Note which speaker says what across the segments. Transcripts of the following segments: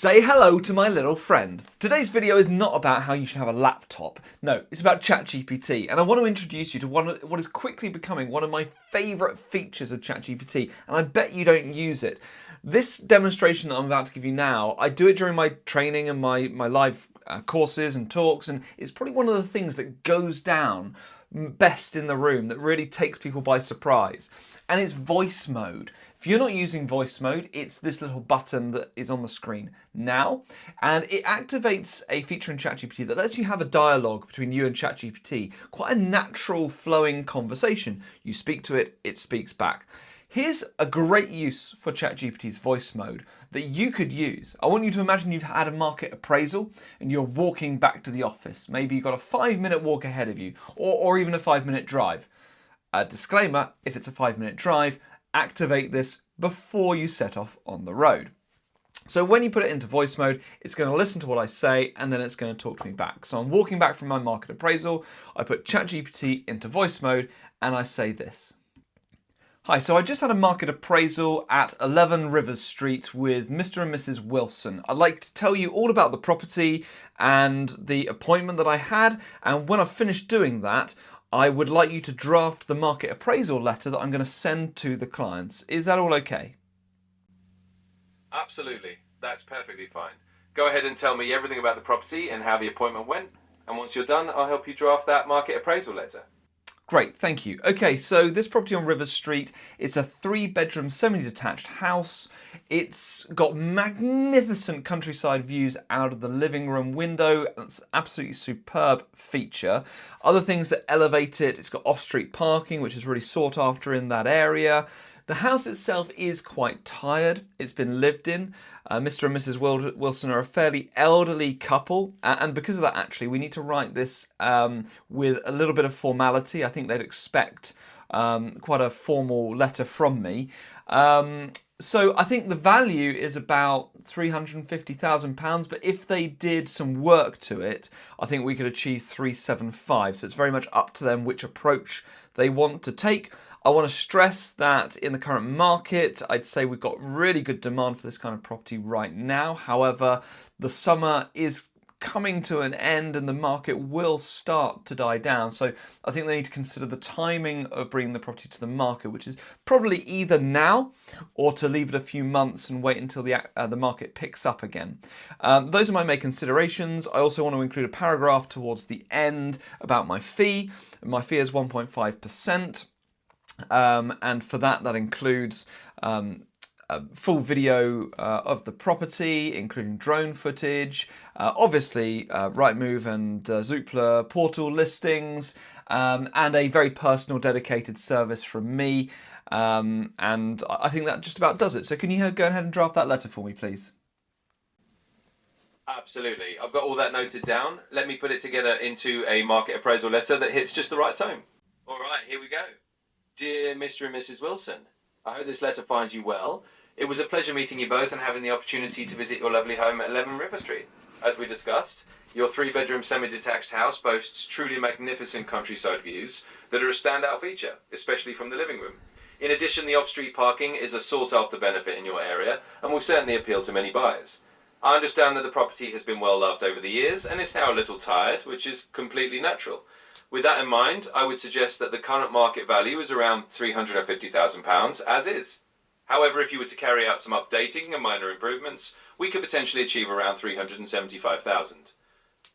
Speaker 1: Say hello to my little friend. Today's video is not about how you should have a laptop. No, it's about ChatGPT, and I want to introduce you to what is quickly becoming one of my favourite features of ChatGPT, and I bet you don't use it. This demonstration that I'm about to give you now, I do it during my training and my live courses and talks, and it's probably one of the things that goes down best in the room, that really takes people by surprise. And it's voice mode. If you're not using voice mode, it's this little button that is on the screen now, and it activates a feature in ChatGPT that lets you have a dialogue between you and ChatGPT, quite a natural flowing conversation. You speak to it, it speaks back. Here's a great use for ChatGPT's voice mode that you could use. I want you to imagine you've had a market appraisal and you're walking back to the office. Maybe you've got a 5-minute walk ahead of you, or even a 5-minute drive. A disclaimer, if it's a 5-minute drive, activate this before you set off on the road. So when you put it into voice mode, it's going to listen to what I say and then it's going to talk to me back. So I'm walking back from my market appraisal, I put ChatGPT into voice mode and I say this. Hi, so I just had a market appraisal at 11 Rivers Street with Mr. and Mrs. Wilson. I'd like to tell you all about the property and the appointment that I had, and when I've finished doing that, I would like you to draft the market appraisal letter that I'm going to send to the clients. Is that all okay?
Speaker 2: Absolutely, that's perfectly fine. Go ahead and tell me everything about the property and how the appointment went, and once you're done, I'll help you draft that market appraisal letter.
Speaker 1: Great, thank you. Okay, so this property on Rivers Street, it's a 3-bedroom semi-detached house. It's got magnificent countryside views out of the living room window. That's an absolutely superb feature. Other things that elevate it, it's got off-street parking, which is really sought after in that area. The house itself is quite tired. It's been lived in. Mr. and Mrs. Wilson are a fairly elderly couple, and because of that, actually, we need to write this with a little bit of formality. I think they'd expect quite a formal letter from me. So I think the value is about £350,000, but if they did some work to it, I think we could achieve 375. So it's very much up to them which approach they want to take. I want to stress that in the current market, I'd say we've got really good demand for this kind of property right now. However, the summer is coming to an end and the market will start to die down. So I think they need to consider the timing of bringing the property to the market, which is probably either now or to leave it a few months and wait until the market picks up again. Those are my main considerations. I also want to include a paragraph towards the end about my fee. My fee is 1.5%. And for that includes a full video of the property, including drone footage, obviously Rightmove and Zoopla portal listings, and a very personal, dedicated service from me. And I think that just about does it. So can you go ahead and draft that letter for me, please?
Speaker 2: Absolutely, I've got all that noted down. Let me put it together into a market appraisal letter that hits just the right tone. All right, here we go. Dear Mr. and Mrs. Wilson, I hope this letter finds you well. It was a pleasure meeting you both and having the opportunity to visit your lovely home at 11 River Street. As we discussed, your 3-bedroom semi-detached house boasts truly magnificent countryside views that are a standout feature, especially from the living room. In addition, the off-street parking is a sought-after benefit in your area and will certainly appeal to many buyers. I understand that the property has been well loved over the years and is now a little tired, which is completely natural. With that in mind, I would suggest that the current market value is around £350,000 as is. However, if you were to carry out some updating and minor improvements, we could potentially achieve around £375,000.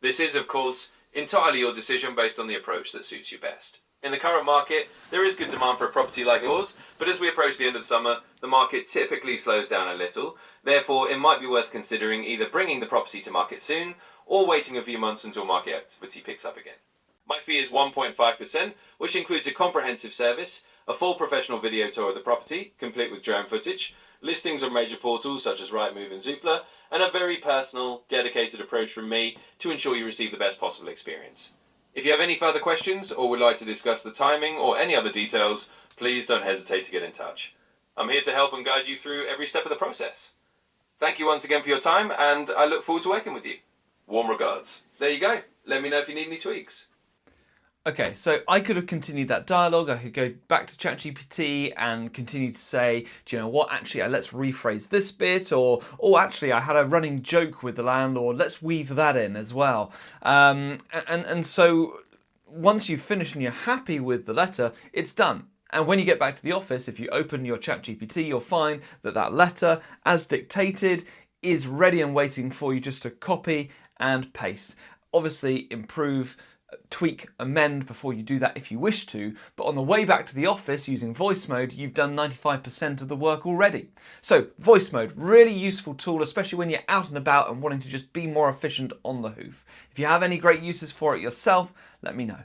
Speaker 2: This is, of course, entirely your decision based on the approach that suits you best. In the current market, there is good demand for a property like yours, but as we approach the end of summer, the market typically slows down a little. Therefore, it might be worth considering either bringing the property to market soon or waiting a few months until market activity picks up again. My fee is 1.5%, which includes a comprehensive service, a full professional video tour of the property, complete with drone footage, listings on major portals such as Rightmove and Zoopla, and a very personal, dedicated approach from me to ensure you receive the best possible experience. If you have any further questions or would like to discuss the timing or any other details, please don't hesitate to get in touch. I'm here to help and guide you through every step of the process. Thank you once again for your time, and I look forward to working with you. Warm regards. There you go. Let me know if you need any tweaks.
Speaker 1: Okay, so I could have continued that dialogue. I could go back to ChatGPT and continue to say, do you know what? Actually, let's rephrase this bit, or oh, actually, I had a running joke with the landlord. Let's weave that in as well. And so once you've finished and you're happy with the letter, it's done. And when you get back to the office, if you open your ChatGPT, you'll find that that letter, as dictated, is ready and waiting for you just to copy and paste. Obviously, improve, tweak, amend before you do that if you wish to, but on the way back to the office using voice mode, you've done 95% of the work already. So voice mode, really useful tool, especially when you're out and about and wanting to just be more efficient on the hoof. If you have any great uses for it yourself, let me know.